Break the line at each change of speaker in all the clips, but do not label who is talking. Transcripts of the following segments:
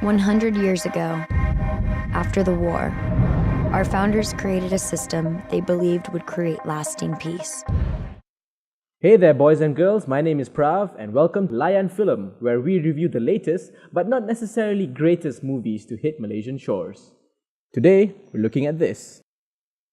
100 years ago, after the war, our founders created a system they believed would create lasting peace.
Hey there boys and girls, my name is Prav and welcome to Layan Filem, where we review the latest but not necessarily greatest movies to hit Malaysian shores. Today, we're looking at this.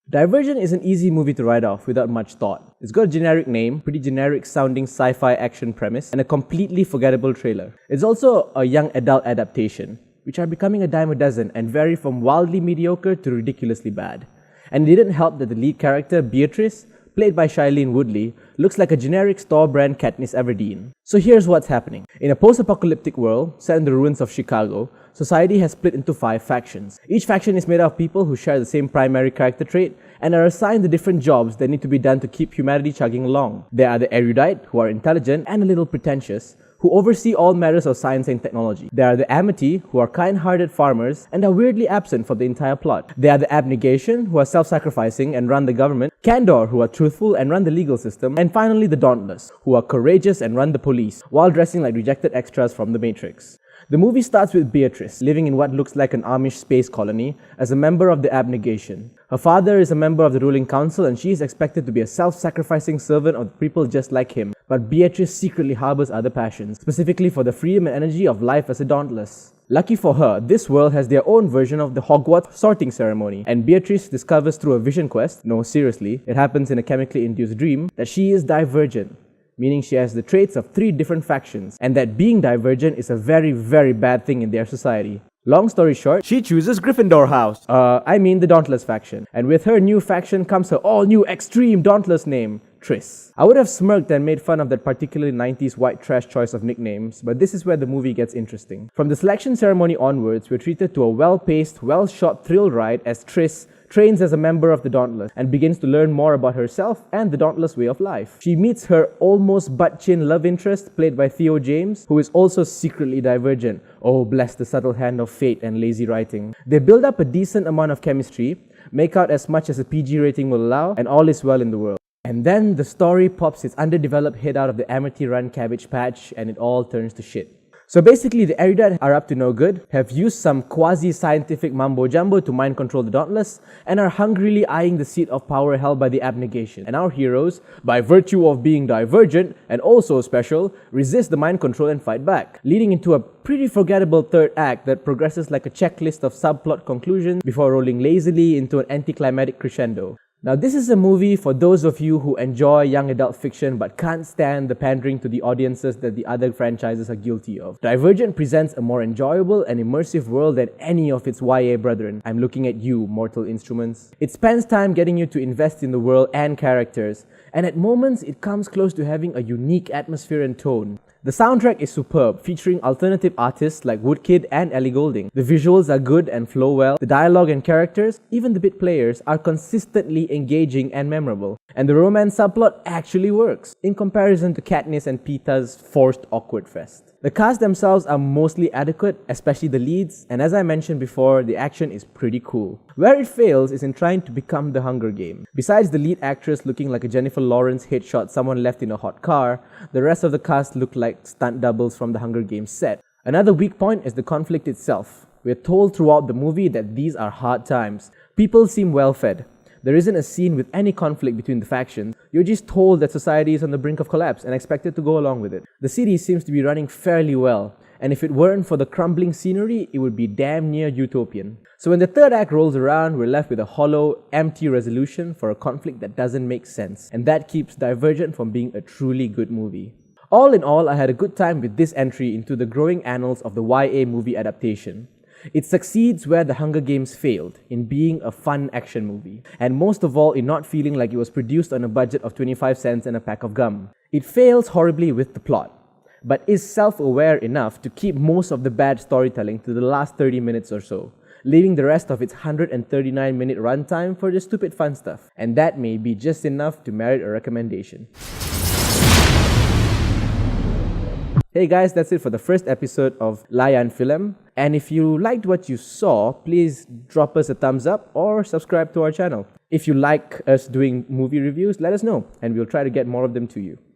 Divergent is an easy movie to write off without much thought. It's got a generic name, pretty generic sounding sci-fi action premise, and a completely forgettable trailer. It's also a young adult adaptation, which are becoming a dime a dozen and vary from wildly mediocre to ridiculously bad. And it didn't help that the lead character, Beatrice, played by Shailene Woodley, looks like a generic store brand Katniss Everdeen. So here's what's happening. In a post-apocalyptic world, set in the ruins of Chicago, society has split into 5 factions. Each faction is made up of people who share the same primary character trait and are assigned the different jobs that need to be done to keep humanity chugging along. There are the erudite, who are intelligent and a little pretentious, who oversee all matters of science and technology. There are the amity, who are kind-hearted farmers and are weirdly absent for the entire plot. There are the abnegation, who are self-sacrificing and run the government, candor, who are truthful and run the legal system, and finally the dauntless, who are courageous and run the police, while dressing like rejected extras from the Matrix. The movie starts with Beatrice, living in what looks like an Amish space colony, as a member of the abnegation. Her father is a member of the ruling council and she is expected to be a self-sacrificing servant of the people just like him. But Beatrice secretly harbors other passions, specifically for the freedom and energy of life as a dauntless. Lucky for her, this world has their own version of the Hogwarts sorting ceremony, and Beatrice discovers through a vision quest, no seriously, it happens in a chemically induced dream, that she is divergent. Meaning she has the traits of 3 different factions, and that being divergent is a very, very bad thing in their society. Long story short, she chooses Gryffindor house. The Dauntless faction. And with her new faction comes her all-new extreme Dauntless name, Triss. I would have smirked and made fun of that particularly 90s white trash choice of nicknames, but this is where the movie gets interesting. From the selection ceremony onwards, we're treated to a well-paced, well-shot thrill ride as Triss trains as a member of the Dauntless and begins to learn more about herself and the Dauntless way of life. She meets her almost butt-chin love interest, played by Theo James, who is also secretly divergent. Oh, bless the subtle hand of fate and lazy writing. They build up a decent amount of chemistry, make out as much as a PG rating will allow, and all is well in the world. And then the story pops its underdeveloped head out of the Amity-run cabbage patch and it all turns to shit. So basically, the erudite are up to no good, have used some quasi-scientific mumbo-jumbo to mind control the Dauntless, and are hungrily eyeing the seat of power held by the abnegation. And our heroes, by virtue of being divergent and also special, resist the mind control and fight back, leading into a pretty forgettable third act that progresses like a checklist of subplot conclusions before rolling lazily into an anticlimactic crescendo. Now, this is a movie for those of you who enjoy young adult fiction but can't stand the pandering to the audiences that the other franchises are guilty of. Divergent presents a more enjoyable and immersive world than any of its YA brethren. I'm looking at you, Mortal Instruments. It spends time getting you to invest in the world and characters, and at moments it comes close to having a unique atmosphere and tone. The soundtrack is superb, featuring alternative artists like Woodkid and Ellie Goulding. The visuals are good and flow well. The dialogue and characters, even the bit players, are consistently engaging and memorable. And the romance subplot actually works, in comparison to Katniss and Peeta's forced awkward fest. The cast themselves are mostly adequate, especially the leads, and as I mentioned before, the action is pretty cool. Where it fails is in trying to become the Hunger Game. Besides the lead actress looking like a Jennifer Lawrence headshot someone left in a hot car, the rest of the cast look like stunt doubles from the Hunger Games set. Another weak point is the conflict itself. We're told throughout the movie that these are hard times. People seem well-fed. There isn't a scene with any conflict between the factions. You're just told that society is on the brink of collapse and expected to go along with it. The city seems to be running fairly well, and if it weren't for the crumbling scenery, it would be damn near utopian. So when the third act rolls around, we're left with a hollow, empty resolution for a conflict that doesn't make sense, and that keeps Divergent from being a truly good movie. All in all, I had a good time with this entry into the growing annals of the YA movie adaptation. It succeeds where the Hunger Games failed, in being a fun action movie, and most of all in not feeling like it was produced on a budget of 25 cents and a pack of gum. It fails horribly with the plot, but is self-aware enough to keep most of the bad storytelling to the last 30 minutes or so, leaving the rest of its 139-minute runtime for the stupid fun stuff, and that may be just enough to merit a recommendation. Hey guys, that's it for the first episode of Layan Filem. And if you liked what you saw, please drop us a thumbs up or subscribe to our channel. If you like us doing movie reviews, let us know and we'll try to get more of them to you.